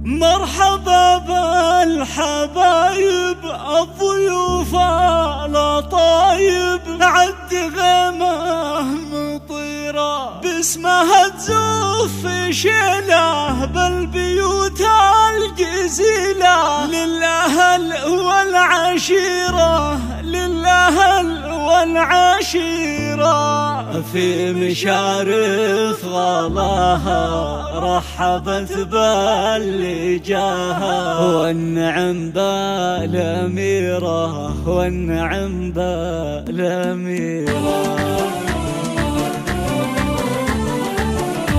مرحبا بالحبايب الضيوف الأطايب، عد غيمه مطيرة باسمها تزوف في شيله بالبيوت الجزيلة، للأهل والعشيرة، للأهل والعشيرة. في مشارف غلاها رحبت باللي جاها، والنعم بالأميرة، والنعم بالأميرة.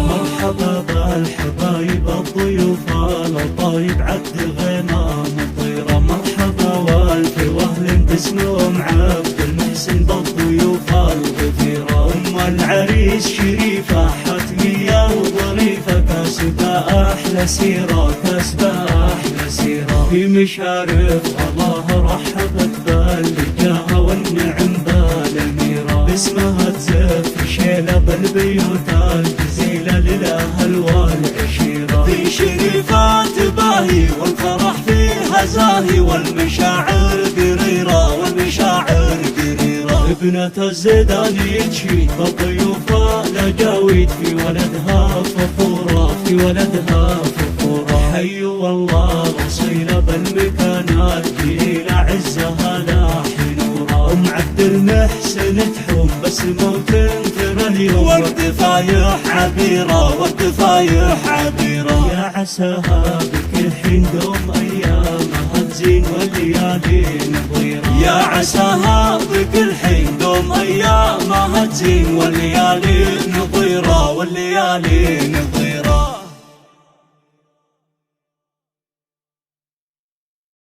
مرحبا بالحبايب الضيوف الأطايب، عد غيمه مطيرة. مرحبا والف وأهل باسمهم عبد المحسن بالضيوف الغفيرة. أم العريس شريفة حتمية وظريفة، كاسبة أحلى سيرة، كاسبة أحلى سيرة. في مشارف الله رحبت باللي جاها، والنعم بالأميرة باسمها تزف شيلة بالبيوت الجزيلة، للأهل والعشيرة. في شريفة تباهي والفرح فيها زاهي، والمشاعر قريرة، والمشاعر قريرة. ابنة الزيداني تشيد بالضيوف الأجاويد، في ولدها فخورة، في ولدها فخورة. حيوا والله أصيلة بالمكانات جيلة، عزها لاحي نورة. أم عبد المحسن تحوم بسمة وتنثر اليوم، والدفايح عبيرة، والدفايح عبيرة. يا عساها بكل حين دوم أيامها تزين والليالي نظيرة، يا عساها بكل حين دوم أيامها تزين والليالي نظيرة، والليالي نظيرة.